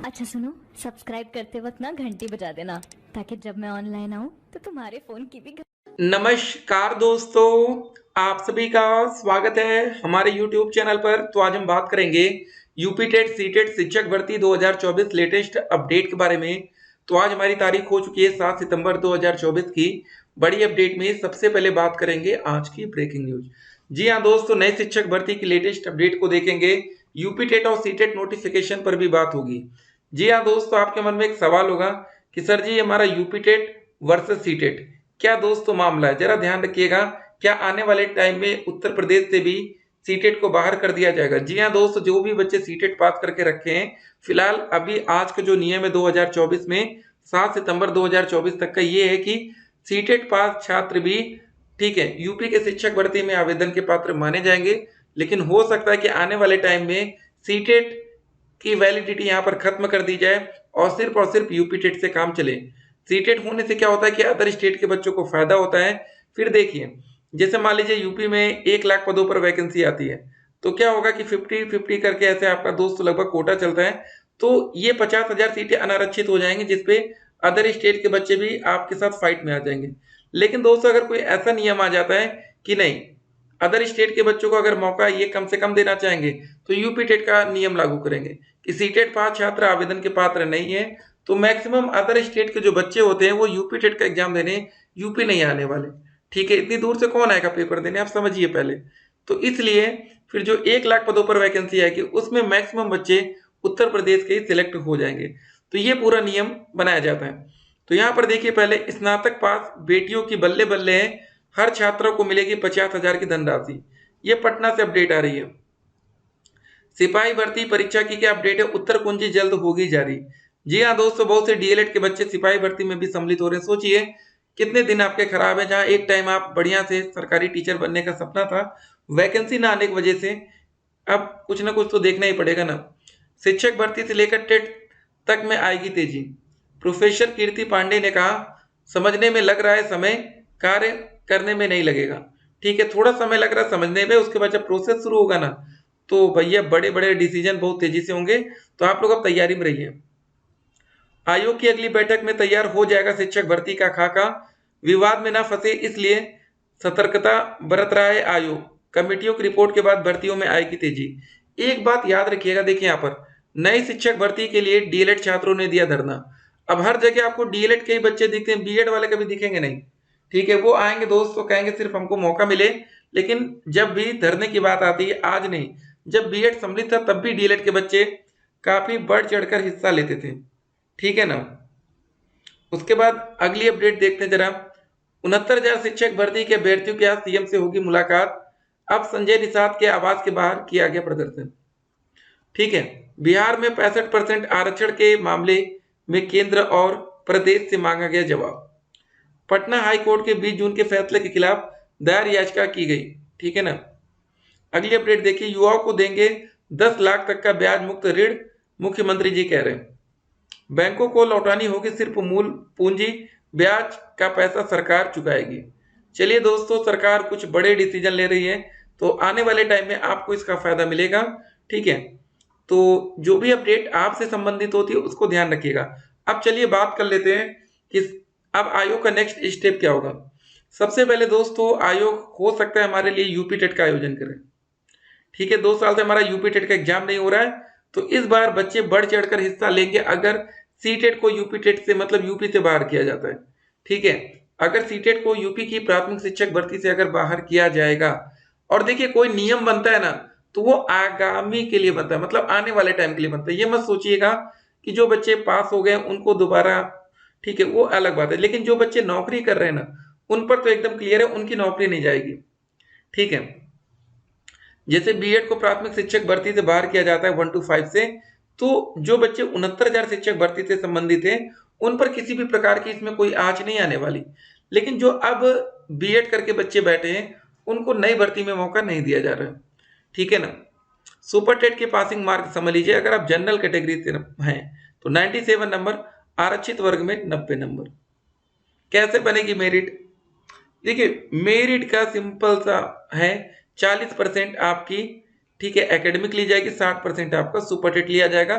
अच्छा सुनो, सब्सक्राइब करते वक्त ना घंटी बजा देना ताकि जब मैं ऑनलाइन आऊँ तो तुम्हारे फोन की भी नमस्कार दोस्तों, आप सभी का स्वागत है हमारे YouTube चैनल पर। तो आज हम बात करेंगे यूपी टेट सी टेट शिक्षक भर्ती 2024 लेटेस्ट अपडेट के बारे में। तो आज हमारी तारीख हो चुकी है 7 सितंबर 2024 की। बड़ी अपडेट में सबसे पहले बात करेंगे आज की ब्रेकिंग न्यूज। जी हाँ दोस्तों, नए शिक्षक भर्ती की लेटेस्ट अपडेट को देखेंगे। यूपी टेट और सी टेट नोटिफिकेशन पर भी बात होगी। जी हाँ दोस्तों, आपके मन में एक सवाल होगा कि सर जी हमारा UP TET versus C TET क्या दोस्तों मामला है। जरा ध्यान रखिएगा, क्या आने वाले टाइम में उत्तर प्रदेश से भी सीटेट को बाहर कर दिया जाएगा। जी हाँ दोस्तों, जो भी बच्चे सीटेट पास करके रखे हैं, फिलहाल अभी आज का जो नियम है 2024 में 7 सितंबर 2024 तक का ये है कि सीटेट पास छात्र भी ठीक है यूपी के शिक्षक भर्ती में आवेदन के पात्र माने जाएंगे। लेकिन हो सकता है कि आने वाले टाइम में सीटेट की वैलिडिटी यहाँ पर खत्म कर दी जाए और सिर्फ यूपी टेट से काम चले। सीटेट होने से क्या होता है कि अदर स्टेट के बच्चों को फायदा होता है। फिर देखिए, जैसे मान लीजिए यूपी में 1 लाख पदों पर वैकेंसी आती है, तो क्या होगा कि 50-50 करके ऐसे आपका दोस्त लगभग कोटा चलता है। तो ये 50,000 सीटें अनारक्षित हो जाएंगी, जिसपे अदर स्टेट के बच्चे भी आपके साथ फाइट में आ जाएंगे। लेकिन दोस्तों, अगर कोई ऐसा नियम आ जाता है कि नहीं, अदर स्टेट के बच्चों को अगर मौका ये कम से कम देना चाहेंगे, तो यूपी टेट का नियम लागू करेंगे कि सीटेट पास छात्र आवेदन के पात्र नहीं है। तो मैक्सिमम अदर स्टेट के जो बच्चे होते हैं वो यूपी टेट का एग्जाम देने यूपी नहीं आने वाले। ठीक है, इतनी दूर से कौन आएगा पेपर देने, आप समझिए पहले। तो इसलिए फिर जो 1 लाख पदों पर वैकेंसी आएगी उसमें मैक्सिमम बच्चे उत्तर प्रदेश के ही सिलेक्ट हो जाएंगे। तो ये पूरा नियम बनाया जाता है। तो यहाँ पर देखिए, पहले स्नातक पास बेटियों की बल्ले बल्ले है, हर छात्रों को मिलेगी 50,000 की धनराशि। ये पटना से अपडेट आ रही है। सिपाही भर्ती परीक्षा की क्या अपडेट है, उत्तर कुंजी जल्द होगी जारी। जी हाँ दोस्तों, बहुत से डीएलएड के बच्चे सिपाही भर्ती में भी सम्मिलित हो रहे हैं। सोचिए कितने दिन आपके खराब है, जहाँ एक टाइम आप बढ़िया से सरकारी टीचर बनने का सपना था, वैकेंसी ना आने की वजह से अब कुछ ना कुछ तो देखना ही पड़ेगा ना। शिक्षक भर्ती से लेकर टेट तक में आएगी तेजी। प्रोफेसर कीर्ति पांडे ने कहा, समझने में लग रहा है समय, कार्य करने में नहीं लगेगा। ठीक है, थोड़ा समय लग रहा है समझने में, उसके बाद जब प्रोसेस शुरू होगा ना, तो भैया बड़े बड़े डिसीजन बहुत तेजी से होंगे। तो आप लोग अब तैयारी में रहिए। आयोग की अगली बैठक में तैयार हो जाएगा शिक्षक भर्ती का खाका, विवाद में ना फंसे इसलिए सतर्कता बरत रहा है आयोग। कमेटियों की रिपोर्ट के बाद भर्तियों में आएगी तेजी। एक बात याद रखिएगा, देखिए यहाँ पर नई शिक्षक भर्ती के लिए डीएलएड छात्रों ने दिया धरना। अब हर जगह आपको डीएलएड के ही बच्चे दिखते हैं, बीएड वाले कभी दिखेंगे नहीं। ठीक है, वो आएंगे दोस्त तो कहेंगे सिर्फ हमको मौका मिले। लेकिन जब भी धरने की बात आती है, आज नहीं, जब बीएड सम्मिलित था तब भी डीएलएड के बच्चे काफी बढ़ चढ़कर हिस्सा लेते थे। ठीक है ना। उसके बाद अगली अपडेट देखते हैं जरा। 69,000 शिक्षक भर्ती के अभ्यर्थियों के आज सीएम से होगी मुलाकात। अब संजय निषाद के आवास के बाहर किया गया प्रदर्शन। ठीक है, बिहार में 65% आरक्षण के मामले में केंद्र और प्रदेश से मांगा गया जवाब। पटना हाई कोर्ट के 20 जून के फैसले के खिलाफ दायर याचिका की गई। ठीक है ना। अगली अपडेट देखिए, युवाओं को देंगे 10 लाख तक का ब्याज मुक्त ऋण, मुख्यमंत्री जी कह रहे हैं। बैंकों को लौटानी होगी सिर्फ मूल पूंजी, ब्याज का पैसा सरकार चुकाएगी। चलिए दोस्तों, सरकार कुछ बड़े डिसीजन ले रही है, तो आने वाले टाइम में आपको इसका फायदा मिलेगा। ठीक है, तो जो भी अपडेट आपसे संबंधित होती है उसको ध्यान रखिएगा। अब चलिए बात कर लेते हैं कि अब आयोग का नेक्स्ट स्टेप क्या होगा। सबसे पहले दोस्तों, आयोग हो सकता है हमारे लिए यूपी टेट का आयोजन करे। ठीक है, 2 साल से हमारा यूपी टेट का एग्जाम नहीं हो रहा है, तो इस बार बच्चे बढ़ चढ़कर हिस्सा लेंगे अगर सी टेट को यूपी टेट से मतलब यूपी से बाहर किया जाता है। ठीक है, अगर सी टेट को यूपी की प्राथमिक शिक्षक भर्ती से अगर बाहर किया जाएगा, और देखिए कोई नियम बनता है ना, तो वो आगामी के लिए बनता है, मतलब आने वाले टाइम के लिए बनता है। ये मत सोचिएगा कि जो बच्चे पास हो गए उनको दोबारा, ठीक है वो अलग बात है, लेकिन जो बच्चे नौकरी कर रहे हैं ना, उन पर तो एकदम क्लियर है उनकी नौकरी नहीं जाएगी। ठीक है, जैसे बीएड को प्राथमिक शिक्षक भर्ती से बाहर किया जाता है 1 to 5 से, तो जो बच्चे 69,000 शिक्षक भर्ती से संबंधित है उन पर किसी भी प्रकार की इसमें कोई आंच नहीं आने वाली। लेकिन जो अब बीएड करके बच्चे बैठे हैं उनको नई भर्ती में मौका नहीं दिया जा रहा है। ठीक है ना। सुपर टेट के पासिंग मार्क समझ लीजिए, अगर आप जनरल कैटेगरी से हैं तो 97 नंबर, आरक्षित वर्ग में 90 नंबर। कैसे बनेगी मेरिट? देखिए मेरिट का सिंपल सा है, 40% आपकी ठीक है एकेडमिक ली जाएगी, 60% आपका सुपर टेट लिया जाएगा,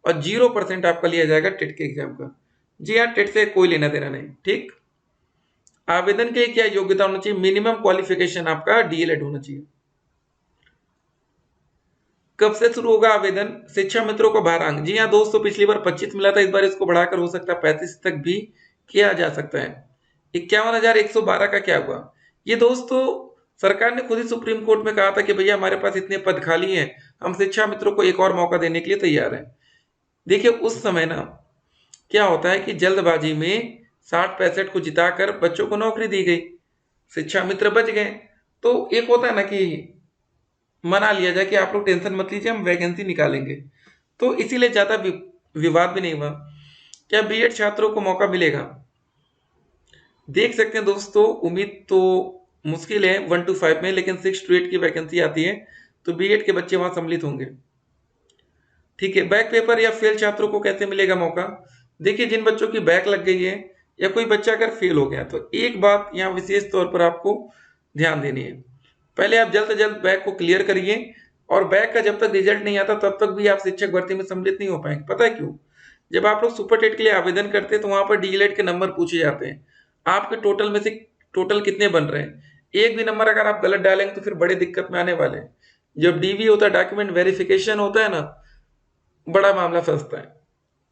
और 0% आपका लिया जाएगा टेट के एग्जाम का। जी हाँ, टेट से कोई लेना देना नहीं। ठीक, आवेदन के लिए क्या योग्यता होना चाहिए? मिनिमम क्वालिफिकेशन आपका डीएलएड होना चाहिए। कब से शुरू होगा आवेदन? शिक्षा मित्रों को 12 अंक। जी हाँ दोस्तों, पिछली बार 25 मिला था, इस बार इसको बढ़ाकर हो सकता है 35 तक भी किया जा सकता है। 51,112 का क्या हुआ? ये दोस्तों सरकार ने खुद ही सुप्रीम कोर्ट में कहा था कि भैया हमारे पास इतने पद खाली हैं, हम शिक्षा मित्रों को एक और मौका देने के लिए तैयार हैं। देखिए उस समय ना क्या होता है कि जल्दबाजी में 60-65 को जिताकर बच्चों को नौकरी दी गई, शिक्षा मित्र बच गए। तो एक होता है ना कि मना लिया जाए कि आप लोग टेंशन मत लीजिए, हम वैकेंसी निकालेंगे, तो इसीलिए ज्यादा विवाद भी नहीं हुआ। क्या बीएड छात्रों को मौका मिलेगा? देख सकते हैं दोस्तों, उम्मीद तो मुश्किल है 1 to 5 में, लेकिन 6 to 8 की वैकेंसी आती है, तो बीएड के बच्चे वहां सम्मिलित होंगे। ठीक है, बैक पेपर या फेल छात्रों को कैसे मिलेगा मौका? देखिए जिन बच्चों की बैक लग गई है या कोई बच्चा अगर फेल हो गया, तो एक बात यहाँ विशेष तौर पर आपको ध्यान देनी है, पहले आप जल्द से जल्द बैक को क्लियर करिए, और बैक का जब तक रिजल्ट नहीं आता तब तक भी आप शिक्षक भर्ती में सम्मिलित नहीं हो पाएंगे। पता है क्यों? जब आप लोग सुपर टेट के लिए आवेदन करते हैं तो वहां पर डीएलएड के नंबर पूछे जाते हैं, आपके टोटल में से टोटल कितने बन रहे हैं। एक भी नंबर अगर आप गलत डालेंगे तो फिर बड़े दिक्कत में आने वाले हैं। जब डीवी होता है, डॉक्यूमेंट वेरिफिकेशन होता है ना, बड़ा मामला फंसता है।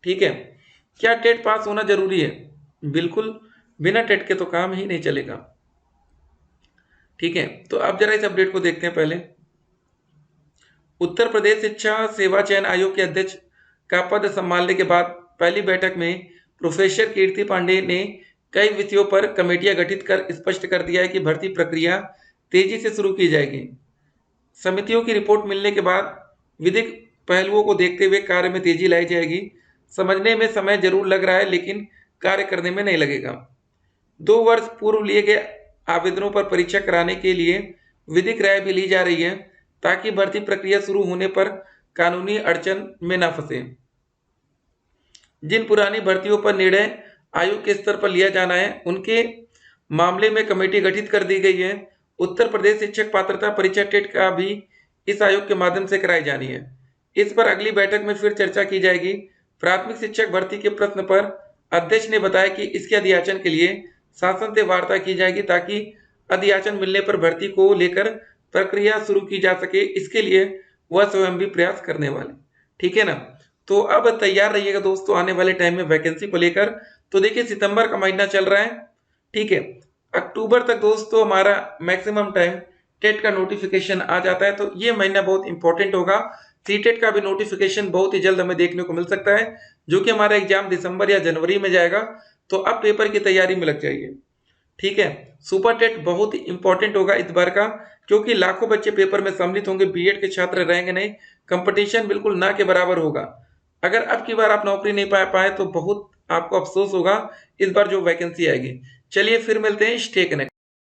ठीक है, क्या टेट पास होना जरूरी है? बिल्कुल, बिना टेट के तो काम ही नहीं चलेगा। ठीक है, तो अब जरा इस अपडेट को देखते हैं। पहले उत्तर प्रदेश शिक्षा सेवा चयन आयोग के अध्यक्ष का पद संभालने के बाद पहली बैठक में प्रोफेसर कीर्ति पांडे ने कई विषयों पर कमेटियां गठित कर स्पष्ट कर दिया है कि भर्ती प्रक्रिया तेजी से शुरू की जाएगी। समितियों की रिपोर्ट मिलने के बाद विधिक पहलुओं को देखते हुए कार्य में तेजी लाई जाएगी। समझने में समय जरूर लग रहा है, लेकिन कार्य करने में नहीं लगेगा। 2 वर्ष पूर्व लिए गए आवेदनों पर परीक्षा कराने के लिए विधिक राय भी ली जा रही है, ताकि भर्ती प्रक्रिया शुरू होने पर कानूनी अड़चन में न फंसे। जिन पुरानी भर्तियों पर निर्णय आयोग के स्तर पर लिया जाना है, उनके मामले में कमेटी गठित कर दी गई है। उत्तर प्रदेश शिक्षक पात्रता परीक्षा टेट का भी इस आयोग के माध्यम से कराई जानी है। इस पर अगली बैठक में फिर चर्चा की जाएगी। प्राथमिक शिक्षक भर्ती के प्रश्न पर अध्यक्ष ने बताया कि इसके अधियाचन के लिए शासन से वार्ता की जाएगी, ताकि अधियाचन मिलने पर भर्ती को लेकर प्रक्रिया शुरू की जा सके। इसके लिए वह स्वयं भी प्रयास करने वाले। ठीक है ना, तो अब तैयार रहिएगा दोस्तों आने वाले टाइम में वैकेंसी को लेकर। तो देखिए सितंबर का महीना चल रहा है, ठीक है, अक्टूबर तक दोस्तों हमारा मैक्सिमम टाइम टेट का नोटिफिकेशन आ जाता है, तो ये महीना बहुत इंपॉर्टेंट होगा। सीटेट का भी नोटिफिकेशन बहुत ही जल्द हमें देखने को मिल सकता है, जो कि हमारा एग्जाम दिसंबर या जनवरी में जाएगा। तो अब पेपर की तैयारी में लग जाइए। ठीक है, सुपर टेट बहुत ही इंपॉर्टेंट होगा इस बार का, क्योंकि लाखों बच्चे पेपर में सम्मिलित होंगे, बीएड के छात्र रहेंगे नहीं, कंपटीशन बिल्कुल ना के बराबर होगा। अगर अब की बार आप नौकरी नहीं पा पाए तो बहुत आपको अफसोस होगा इस बार जो वैकेंसी आएगी। चलिए फिर मिलते हैं, स्टे कनेक्ट।